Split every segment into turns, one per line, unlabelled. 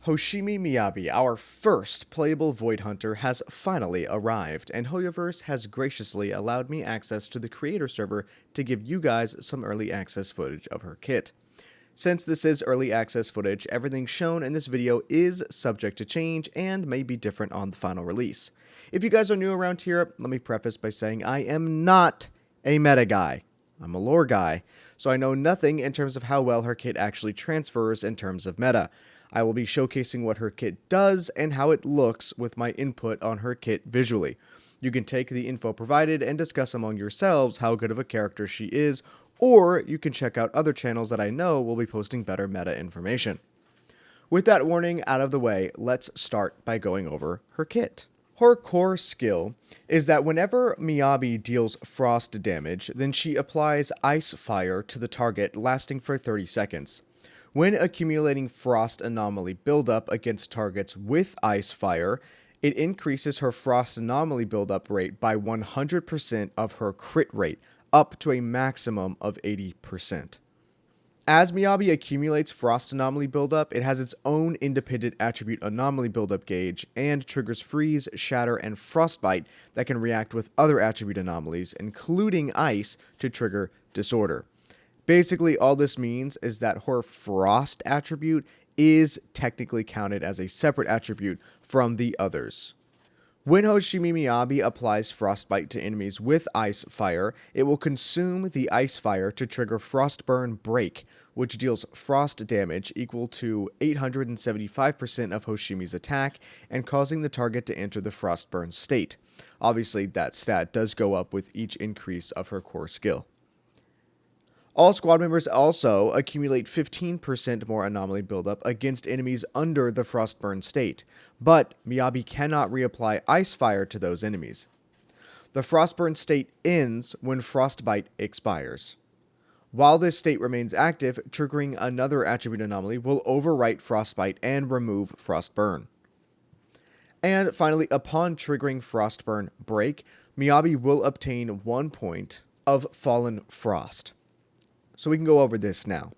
Hoshimi Miyabi, our first playable Void Hunter, has finally arrived, and Hoyoverse has graciously allowed me access to the creator server to give you guys some early access footage of her kit. Since this is early access footage, everything shown in this video is subject to change and may be different on the final release. If you guys are new around here, let me preface by saying I am not a meta guy. I'm a lore guy, so I know nothing in terms of how well her kit actually transfers in terms of meta. I will be showcasing what her kit does and how it looks with my input on her kit visually. You can take the info provided and discuss among yourselves how good of a character she is, or you can check out other channels that I know will be posting better meta information. With that warning out of the way, let's start by going over her kit. Her core skill is that whenever Miyabi deals frost damage, then she applies ice fire to the target lasting for 30 seconds. When accumulating frost anomaly buildup against targets with ice fire, it increases her frost anomaly buildup rate by 100% of her crit rate, up to a maximum of 80%. As Miyabi accumulates frost anomaly buildup, it has its own independent attribute anomaly buildup gauge and triggers freeze, shatter, and frostbite that can react with other attribute anomalies, including ice, to trigger disorder. Basically, all this means is that her frost attribute is technically counted as a separate attribute from the others. When Hoshimi Miyabi applies Frostbite to enemies with Ice Fire, it will consume the Ice Fire to trigger Frostburn Break, which deals frost damage equal to 875% of Hoshimi's attack and causing the target to enter the Frostburn state. Obviously, that stat does go up with each increase of her core skill. All squad members also accumulate 15% more anomaly buildup against enemies under the Frostburn state, but Miyabi cannot reapply Ice Fire to those enemies. The Frostburn state ends when Frostbite expires. While this state remains active, triggering another attribute anomaly will overwrite Frostbite and remove Frostburn. And finally, upon triggering Frostburn Break, Miyabi will obtain 1 point of Fallen Frost. So we can go over this now.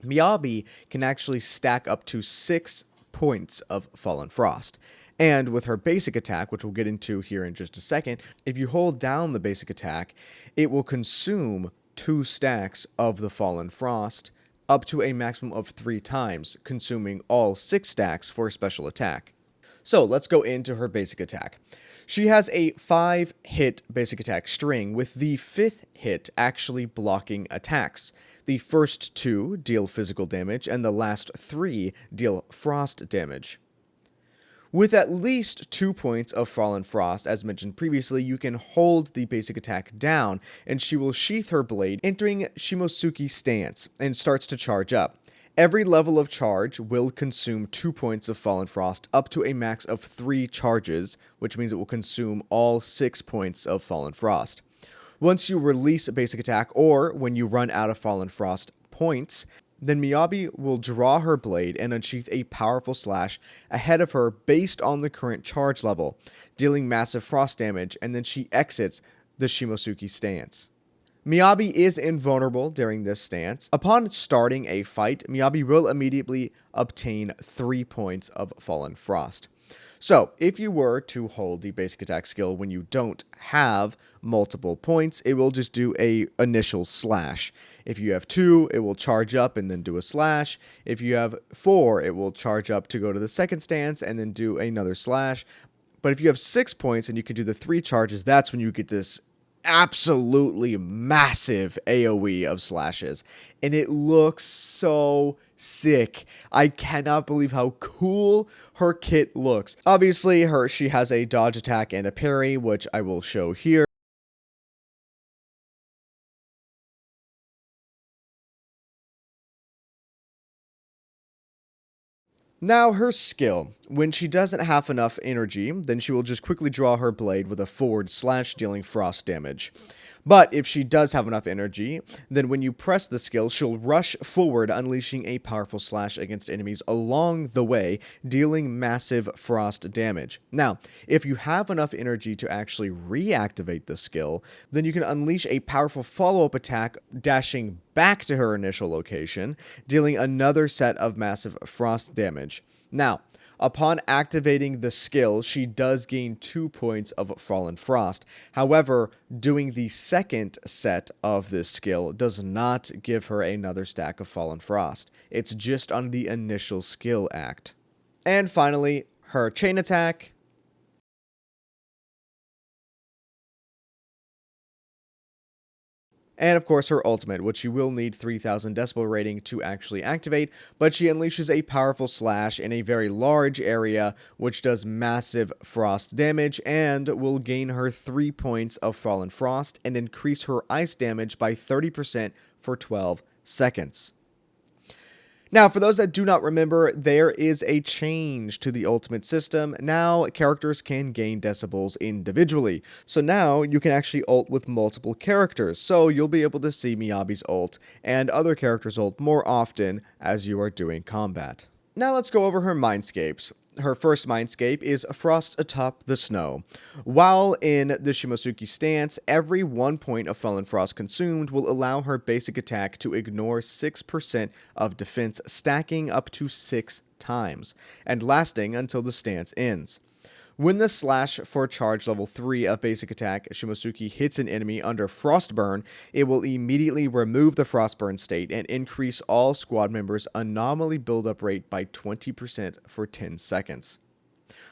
Miyabi can actually stack up to 6 points of Fallen Frost. And with her basic attack, which we'll get into here in just a second, if you hold down the basic attack, it will consume 2 stacks of the Fallen Frost up to a maximum of 3 times, consuming all 6 stacks for a special attack. So let's go into her basic attack. She has a 5-hit basic attack string, with the 5th hit actually blocking attacks. The first 2 deal physical damage, and the last 3 deal frost damage. With at least 2 points of Fallen Frost, as mentioned previously, you can hold the basic attack down, and she will sheath her blade, entering Shimosuke stance, and starts to charge up. Every level of charge will consume 2 points of Fallen Frost up to a max of 3 charges, which means it will consume all 6 points of Fallen Frost. Once you release a basic attack, or when you run out of Fallen Frost points, then Miyabi will draw her blade and unsheath a powerful slash ahead of her based on the current charge level, dealing massive frost damage, and then she exits the Shimosuke stance. Miyabi is invulnerable during this stance. Upon starting a fight, Miyabi will immediately obtain 3 points of Fallen Frost. So, if you were to hold the basic attack skill when you don't have multiple points, it will just do a initial slash. If you have 2, it will charge up and then do a slash. If you have 4, it will charge up to go to the second stance and then do another slash. But if you have 6 points and you can do the 3 charges, that's when you get this absolutely massive AoE of slashes, and it looks so sick. I cannot believe how cool her kit looks. Obviously, she has a dodge attack and a parry, which I will show here. Now, her skill. When she doesn't have enough energy, then she will just quickly draw her blade with a forward slash, dealing frost damage. But if she does have enough energy, then when you press the skill, she'll rush forward, unleashing a powerful slash against enemies along the way, dealing massive frost damage. Now, if you have enough energy to actually reactivate the skill, then you can unleash a powerful follow-up attack, dashing back to her initial location, dealing another set of massive frost damage. Now, upon activating the skill, she does gain 2 points of Fallen Frost. However, doing the second set of this skill does not give her another stack of Fallen Frost. It's just on the initial skill act. And finally, her chain attack. And of course her ultimate, which you will need 3000 decibel rating to actually activate, but she unleashes a powerful slash in a very large area, which does massive frost damage, and will gain her 3 points of Fallen Frost and increase her ice damage by 30% for 12 seconds. Now, for those that do not remember, there is a change to the ultimate system. Now, characters can gain decibels individually. So now, you can actually ult with multiple characters. So you'll be able to see Miyabi's ult and other characters' ult more often as you are doing combat. Now let's go over her Mindscapes. Her first Mindscape is Frost Atop the Snow. While in the Shimosuke stance, every 1 point of Fallen Frost consumed will allow her basic attack to ignore 6% of defense, stacking up to 6 times, and lasting until the stance ends. When the slash for charge level 3 of basic attack Shimosuke hits an enemy under Frostburn, it will immediately remove the Frostburn state and increase all squad members' anomaly buildup rate by 20% for 10 seconds.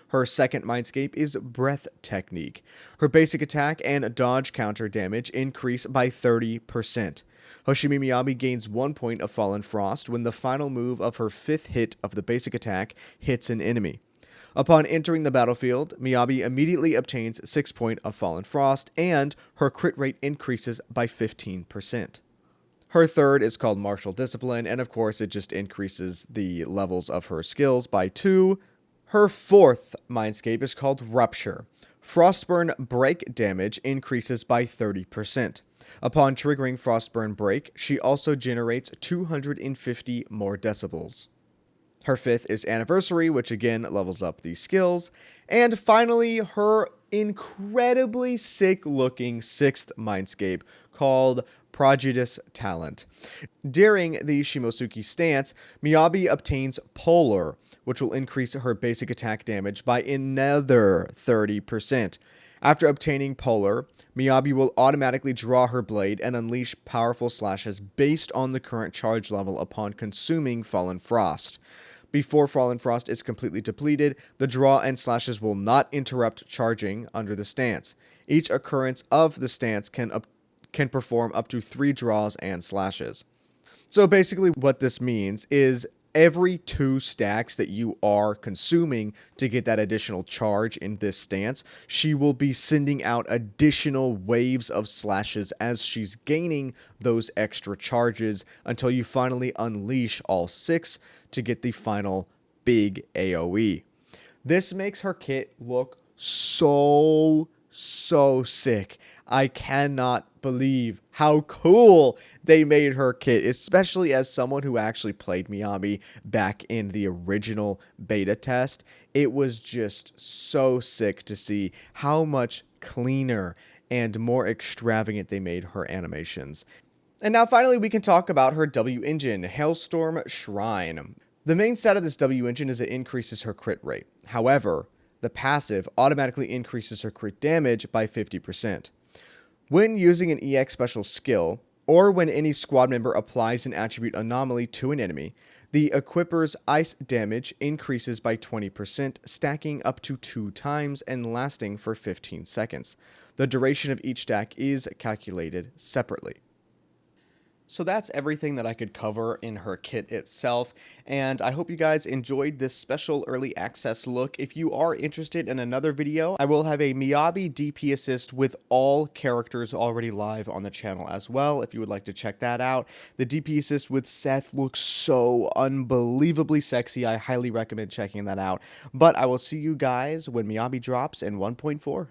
Her second Mindscape is Breath Technique. Her basic attack and dodge counter damage increase by 30%. Hoshimi Miyabi gains 1 point of Fallen Frost when the final move of her 5th hit of the basic attack hits an enemy. Upon entering the battlefield, Miyabi immediately obtains 6 points of Fallen Frost, and her crit rate increases by 15%. Her third is called Martial Discipline, and of course it just increases the levels of her skills by 2. Her fourth Mindscape is called Rupture. Frostburn break damage increases by 30%. Upon triggering Frostburn break, she also generates 250 more decibels. Her fifth is Anniversary, which again levels up the skills. And finally, her incredibly sick-looking sixth Mindscape called Prejudice Talent. During the Shimosuke stance, Miyabi obtains Polar, which will increase her basic attack damage by another 30%. After obtaining Polar, Miyabi will automatically draw her blade and unleash powerful slashes based on the current charge level upon consuming Fallen Frost. Before Fallen Frost is completely depleted, the draw and slashes will not interrupt charging under the stance. Each occurrence of the stance can perform up to 3 draws and slashes. So basically what this means is every 2 stacks that you are consuming to get that additional charge in this stance, she will be sending out additional waves of slashes as she's gaining those extra charges until you finally unleash all 6 to get the final big AoE. This makes her kit look so sick. I cannot believe how cool they made her kit, especially as someone who actually played Miyabi back in the original beta test. It was just so sick to see how much cleaner and more extravagant they made her animations. And now finally we can talk about her W engine, Hailstorm Shrine. The main stat of this W engine is it increases her crit rate. However, the passive automatically increases her crit damage by 50%. When using an EX special skill, or when any squad member applies an attribute anomaly to an enemy, the equipper's ice damage increases by 20%, stacking up to 2 times and lasting for 15 seconds. The duration of each stack is calculated separately. So that's everything that I could cover in her kit itself, and I hope you guys enjoyed this special early access look. If you are interested in another video, I will have a Miyabi DP Assist with all characters already live on the channel as well, if you would like to check that out. The DP Assist with Seth looks so unbelievably sexy. I highly recommend checking that out. But I will see you guys when Miyabi drops in 1.4.